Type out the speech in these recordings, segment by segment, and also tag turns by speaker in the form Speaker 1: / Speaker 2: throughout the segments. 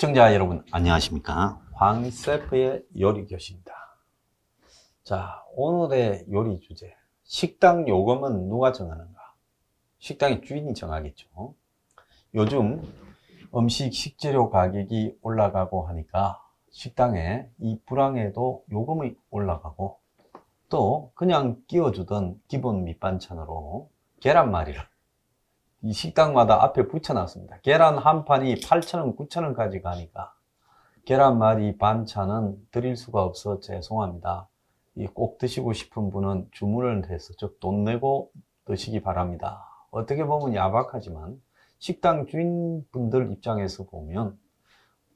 Speaker 1: 시청자 여러분 안녕하십니까? 황셰프의 요리교실입니다. 자, 오늘의 요리 주제, 식당 요금은 누가 정하는가? 식당의 주인이 정하겠죠. 요즘 음식 식재료 가격이 올라가고 하니까 식당에 이 불황에도 요금이 올라가고, 또 그냥 끼워주던 기본 밑반찬으로 계란말이를 이 식당마다 앞에 붙여놨습니다. 계란 한 판이 8,000원, 9,000원까지 가니까 계란말이 반찬은 드릴 수가 없어 죄송합니다. 꼭 드시고 싶은 분은 주문을 해서 즉 돈 내고 드시기 바랍니다. 어떻게 보면 야박하지만 식당 주인분들 입장에서 보면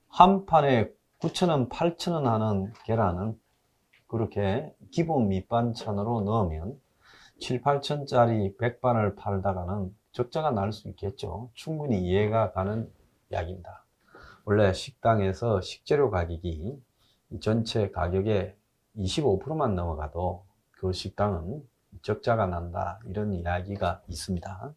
Speaker 1: 한 판에 9,000원, 8,000원 하는 계란은 그렇게 기본 밑반찬으로 넣으면 7, 8천짜리 백반을 팔다가는 적자가 날 수 있겠죠. 충분히 이해가 가는 이야기입니다. 원래 식당에서 식재료 가격이 전체 가격의 25%만 넘어가도 그 식당은 적자가 난다, 이런 이야기가 있습니다.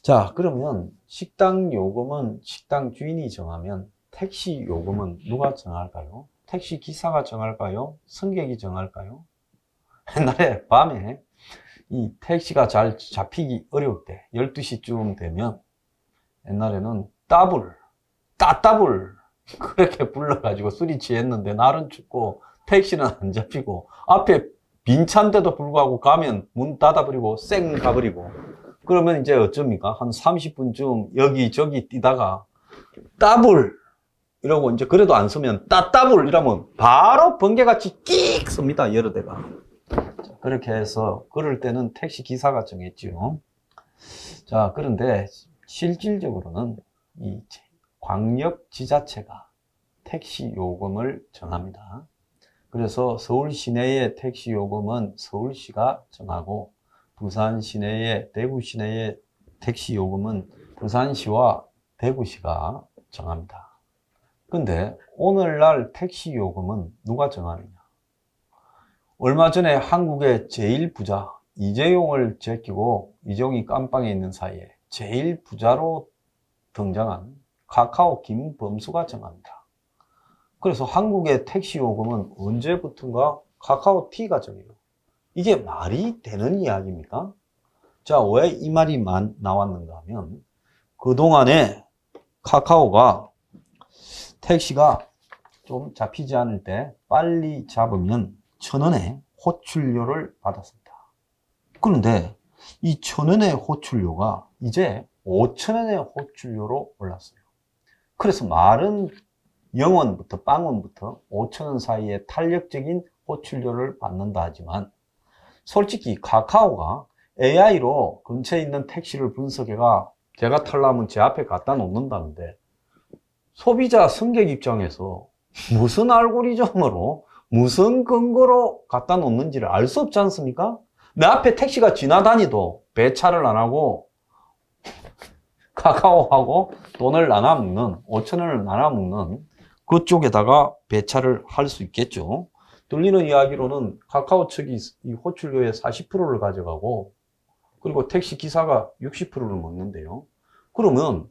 Speaker 1: 자, 그러면 식당 요금은 식당 주인이 정하면 택시 요금은 누가 정할까요? 택시 기사가 정할까요? 승객이 정할까요? 옛날에 밤에 이 택시가 잘 잡히기 어려울 때 12시쯤 되면 옛날에는 따따블 그렇게 불러가지고 술이 취했는데 날은 춥고 택시는 안 잡히고 앞에 빈 차인데도 불구하고 가면 문 닫아버리고 쌩 가버리고, 그러면 이제 어쩝니까? 한 30분쯤 여기저기 뛰다가 따블 이러고 이제 그래도 안 서면 따따블 이러면 바로 번개같이 끽 섭니다, 여러 대가. 그렇게 해서 그럴 때는 택시 기사가 정했지요. 자, 그런데 실질적으로는 이 광역 지자체가 택시 요금을 정합니다. 그래서 서울 시내의 택시 요금은 서울시가 정하고, 부산 시내의, 대구 시내의 택시 요금은 부산시와 대구시가 정합니다. 근데 오늘날 택시 요금은 누가 정하느냐? 얼마 전에 한국의 제일 부자 이재용을 제끼고 이재용이 깜빵에 있는 사이에 제일 부자로 등장한 카카오 김범수가 정합니다. 그래서 한국의 택시 요금은 언제부턴가 카카오티가 정해요. 이게 말이 되는 이야기입니까? 자, 왜 이 말이 나왔는가 하면, 그동안에 카카오가 택시가 좀 잡히지 않을 때 빨리 잡으면 1,000원의 호출료를 받았습니다. 그런데 이 1,000원의 호출료가 이제 5,000원의 호출료로 올랐어요. 그래서 말은 0원부터 빵원부터 5,000원 사이에 탄력적인 호출료를 받는다 하지만, 솔직히 카카오가 AI로 근처에 있는 택시를 분석해가 제가 타려면 제 앞에 갖다 놓는다는데, 소비자 승객 입장에서 무슨 알고리즘으로 무슨 근거로 갖다 놓는지를 알 수 없지 않습니까? 내 앞에 택시가 지나다니도 배차를 안 하고 카카오하고 돈을 나눠먹는, 5,000원을 나눠먹는 그쪽에다가 배차를 할 수 있겠죠. 들리는 이야기로는 카카오 측이 이 호출료의 40%를 가져가고, 그리고 택시 기사가 60%를 먹는데요. 그러면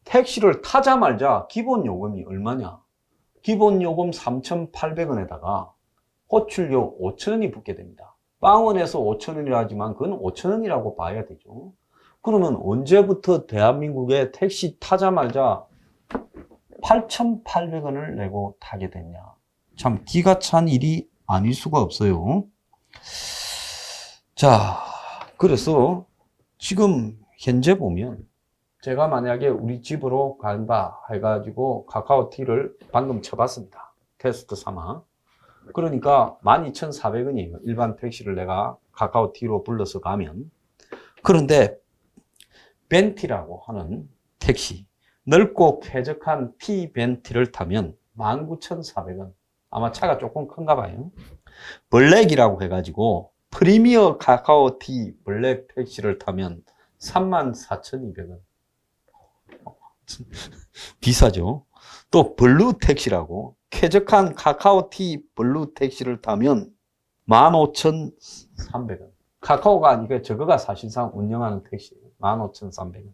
Speaker 1: 택시를 타자마자 기본 요금이 얼마냐? 기본 요금 3,800원에다가 호출료 5,000원이 붙게 됩니다. 빵원에서 5,000원이라 하지만 그건 5,000원이라고 봐야 되죠. 그러면 언제부터 대한민국의 택시 타자마자 8,800원을 내고 타게 됐냐? 참 기가 찬 일이 아닐 수가 없어요. 자, 그래서 지금 현재 보면 제가 만약에 우리 집으로 간다 해가지고 카카오티를 방금 쳐봤습니다. 테스트 삼아. 그러니까 12,400원이에요. 일반 택시를 내가 카카오티로 불러서 가면. 그런데 벤티라고 하는 택시, 넓고 쾌적한 T-벤티를 타면 19,400원. 아마 차가 조금 큰가 봐요. 블랙이라고 해가지고 프리미어 카카오티 블랙 택시를 타면 34,200원. 비싸죠. 또 블루 택시라고 쾌적한 카카오티 블루 택시를 타면 15,300원. 카카오가 아니고 저거가 사실상 운영하는 택시예요. 15,300원.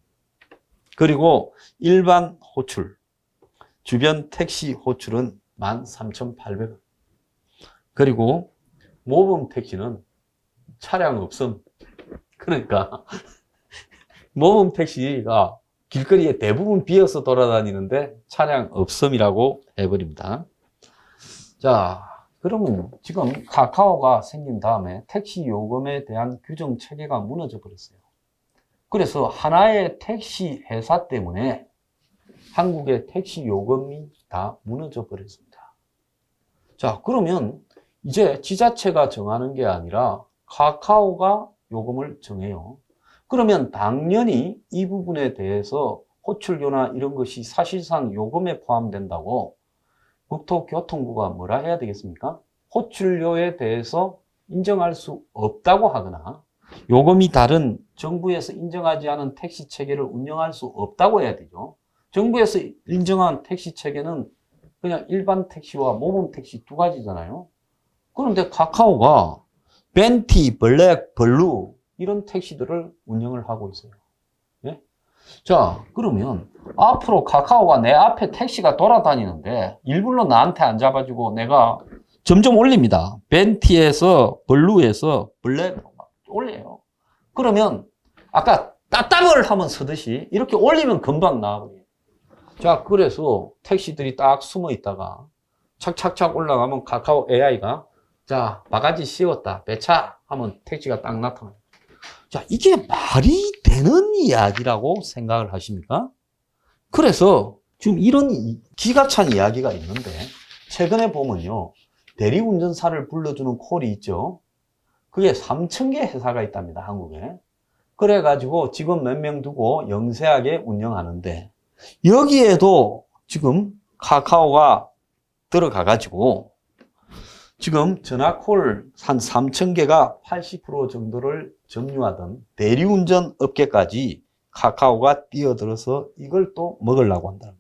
Speaker 1: 그리고 일반 호출, 주변 택시 호출은 13,800원. 그리고 모범 택시는 차량 없음. 그러니까 모범 택시가 길거리에 대부분 비어서 돌아다니는데 차량 없음이라고 해버립니다. 자, 그러면 지금 카카오가 생긴 다음에 택시 요금에 대한 규정 체계가 무너져 버렸어요. 그래서 하나의 택시 회사 때문에 한국의 택시 요금이 다 무너져 버렸습니다. 자, 그러면 이제 지자체가 정하는 게 아니라 카카오가 요금을 정해요. 그러면 당연히 이 부분에 대해서 호출료나 이런 것이 사실상 요금에 포함된다고 국토교통부가 뭐라 해야 되겠습니까? 호출료에 대해서 인정할 수 없다고 하거나 요금이 다른 정부에서 인정하지 않은 택시 체계를 운영할 수 없다고 해야 되죠. 정부에서 인정한 택시 체계는 그냥 일반 택시와 모범 택시 두 가지잖아요. 그런데 카카오가 벤티, 블랙, 블루 이런 택시들을 운영을 하고 있어요. 예? 자, 그러면 앞으로 카카오가 내 앞에 택시가 돌아다니는데 일부러 나한테 안 잡아주고 내가 점점 올립니다. 벤티에서 블루에서 블랙 올려요. 그러면 아까 따따블 하면 서듯이 이렇게 올리면 금방 나와버려요. 자, 그래서 택시들이 딱 숨어 있다가 착착착 올라가면 카카오 AI가 자, 바가지 씌웠다, 배차 하면 택시가 딱 나타나요. 자, 이게 말이 되는 이야기라고 생각을 하십니까? 그래서 지금 이런 기가 찬 이야기가 있는데 최근에 보면요, 대리운전사를 불러주는 콜이 있죠. 그게 3,000개 회사가 있답니다, 한국에. 그래가지고 직원 몇 명 두고 영세하게 운영하는데 여기에도 지금 카카오가 들어가가지고 지금 전화콜 한 3,000개가 80% 정도를 점유하던 대리운전 업계까지 카카오가 뛰어들어서 이걸 또 먹으려고 한다.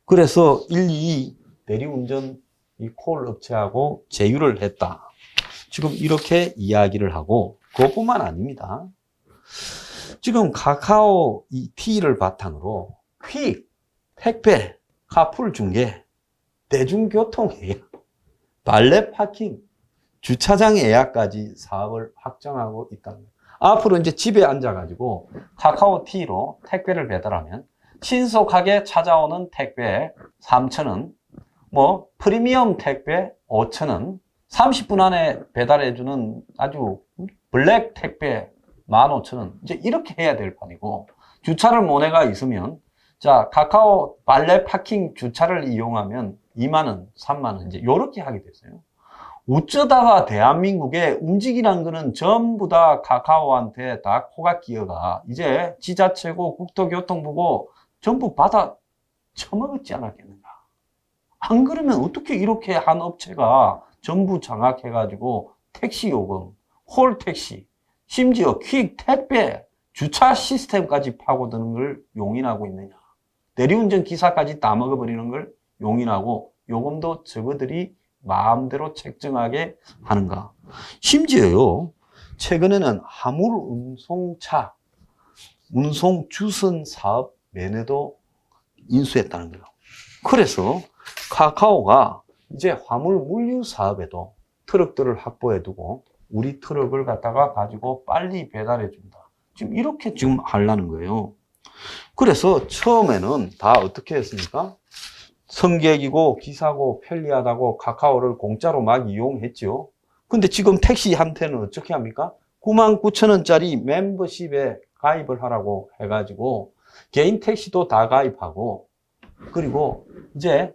Speaker 1: 그래서 1, 2 대리운전 이 콜 업체하고 제휴를 했다. 지금 이렇게 이야기를 하고 그것뿐만 아닙니다. 지금 카카오 이 T를 바탕으로 퀵, 택배, 카풀 중개, 대중교통 예약, 발레 파킹, 주차장 예약까지 사업을 확장하고 있답니다. 앞으로 이제 집에 앉아가지고 카카오 T로 택배를 배달하면 신속하게 찾아오는 택배 3,000원, 뭐 프리미엄 택배 5,000원, 30분 안에 배달해주는 아주 블랙 택배 15,000원. 이제 이렇게 해야 될 판이고, 주차를 모네가 있으면 자, 카카오 발레 파킹 주차를 이용하면 2만원, 3만원 이제 이렇게 하게 됐어요. 어쩌다가 대한민국에 움직이란 거는 전부 다 카카오한테 다 코가 끼어가 이제 지자체고 국토교통부고 전부 받아 처먹었지 않았겠는가. 안 그러면 어떻게 이렇게 한 업체가 전부 장악해가지고 택시 요금, 홀 택시, 심지어 퀵 택배, 주차 시스템까지 파고드는 걸 용인하고 있느냐. 대리운전 기사까지 다 먹어버리는 걸 용인하고 요금도 저거들이 마음대로 책정하게 하는가. 심지어요, 최근에는 화물 운송차, 운송 주선 사업 매매도 인수했다는 거예요. 그래서 카카오가 이제 화물 물류 사업에도 트럭들을 확보해두고 우리 트럭을 갖다가 가지고 빨리 배달해준다. 지금 이렇게 지금 하려는 거예요. 그래서 처음에는 다 어떻게 했습니까? 승객이고 기사고 편리하다고 카카오를 공짜로 막 이용했죠. 근데 지금 택시한테는 어떻게 합니까? 99,000원짜리 멤버십에 가입을 하라고 해가지고 개인 택시도 다 가입하고, 그리고 이제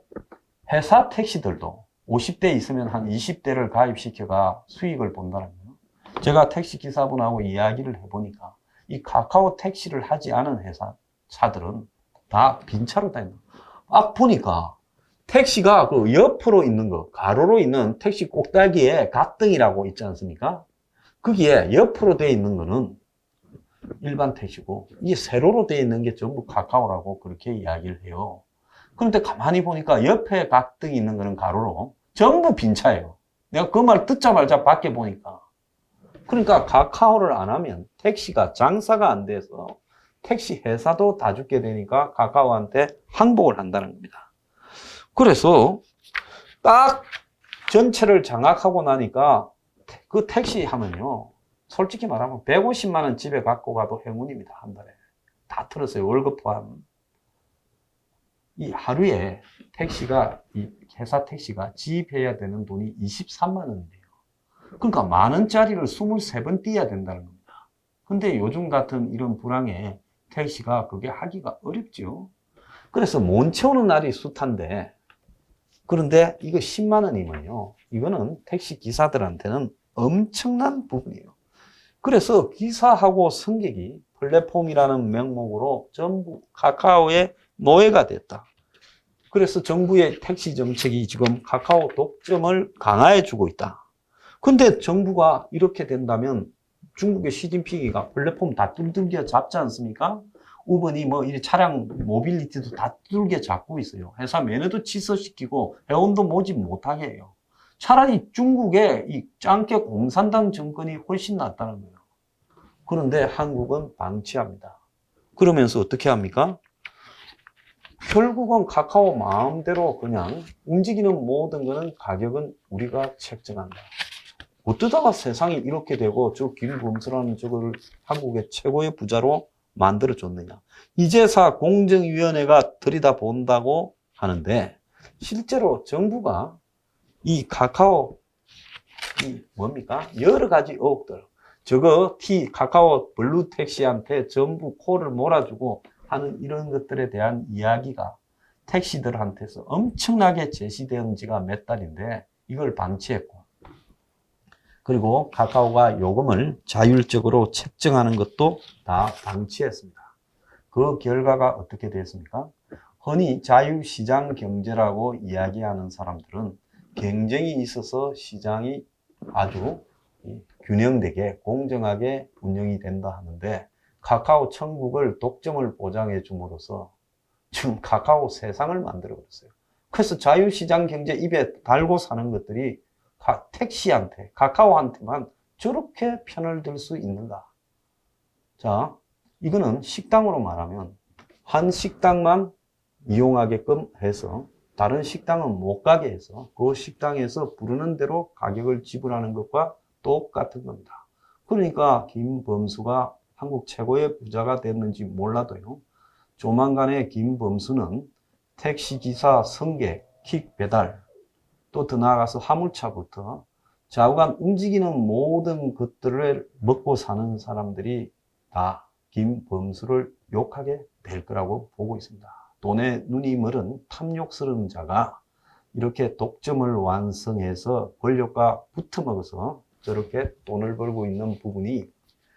Speaker 1: 회사 택시들도 50대 있으면 한 20대를 가입시켜가 수익을 본다는 거예요. 제가 택시 기사분하고 이야기를 해보니까 이 카카오 택시를 하지 않은 회사 차들은 다 빈차로 다닌다. 딱 보니까 택시가 그 옆으로 있는 거, 가로로 있는 택시 꼭다기에 가등이라고 있지 않습니까? 거기에 옆으로 되어 있는 거는 일반 택시고, 이게 세로로 되어 있는 게 전부 카카오라고 그렇게 이야기를 해요. 그런데 가만히 보니까 옆에 가등이 있는 거는 가로로 전부 빈차예요. 내가 그 말 듣자마자 밖에 보니까. 그러니까 카카오를 안 하면 택시가 장사가 안 돼서 택시 회사도 다 죽게 되니까 카카오한테 항복을 한다는 겁니다. 그래서 딱 전체를 장악하고 나니까 그 택시 하면요. 솔직히 말하면 150만 원 집에 갖고 가도 행운입니다. 한 달에. 다 틀었어요. 월급 포함. 이 하루에 택시가, 이 회사 택시가 지입해야 되는 돈이 23만 원이에요. 그러니까 만 원짜리를 23번 띄어야 된다는 겁니다. 근데 요즘 같은 이런 불황에 택시가 그게 하기가 어렵죠. 그래서 못 채우는 날이 숱한데, 그런데 이거 10만 원이면요. 이거는 택시 기사들한테는 엄청난 부분이에요. 그래서 기사하고 승객이 플랫폼이라는 명목으로 전부 카카오의 노예가 됐다. 그래서 정부의 택시 정책이 지금 카카오 독점을 강화해 주고 있다. 근데 정부가 이렇게 된다면 중국의 시진핑이가 플랫폼 다 뚫들겨 잡지 않습니까? 우번이 뭐 이 차량 모빌리티도 다 뚫게 잡고 있어요. 회사 매너도 취소시키고 회원도 모집 못하게 해요. 차라리 중국의 이 짱깨 공산당 정권이 훨씬 낫다는 거예요. 그런데 한국은 방치합니다. 그러면서 어떻게 합니까? 결국은 카카오 마음대로 그냥 움직이는 모든 거는 가격은 우리가 책정한다. 어쩌다가 세상이 이렇게 되고 저 김범수라는 저거를 한국의 최고의 부자로 만들어줬느냐. 이제사 공정위원회가 들여다본다고 하는데 실제로 정부가 이 카카오 이 뭡니까? 여러 가지 의혹들 저거 카카오 블루 택시한테 전부 코를 몰아주고 하는 이런 것들에 대한 이야기가 택시들한테서 엄청나게 제시된 지가 몇 달인데 이걸 방치했고 그리고 카카오가 요금을 자율적으로 책정하는 것도 다 방치했습니다. 그 결과가 어떻게 됐습니까? 흔히 자유시장 경제라고 이야기하는 사람들은 경쟁이 있어서 시장이 아주 균형되게 공정하게 운영이 된다 하는데 카카오 천국을 독점을 보장해 줌으로써 지금 카카오 세상을 만들어 버렸어요. 그래서 자유시장 경제 입에 달고 사는 것들이 택시한테, 카카오한테만 저렇게 편을 들 수 있는가? 자, 이거는 식당으로 말하면 한 식당만 이용하게끔 해서 다른 식당은 못 가게 해서 그 식당에서 부르는 대로 가격을 지불하는 것과 똑같은 겁니다. 그러니까 김범수가 한국 최고의 부자가 됐는지 몰라도요. 조만간에 김범수는 택시기사, 승객, 킥 배달, 또 더 나아가서 화물차부터 좌우간 움직이는 모든 것들을 먹고 사는 사람들이 다 김범수를 욕하게 될 거라고 보고 있습니다. 돈에 눈이 멀은 탐욕스러운 자가 이렇게 독점을 완성해서 권력과 붙어먹어서 저렇게 돈을 벌고 있는 부분이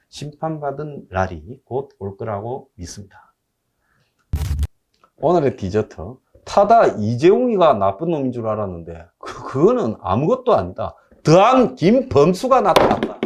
Speaker 1: 심판받은 날이 곧 올 거라고 믿습니다. 오늘의 디저트. 타다 이재용이가 나쁜 놈인 줄 알았는데 그거는 아무것도 아니다. 더한 김범수가 나타났다.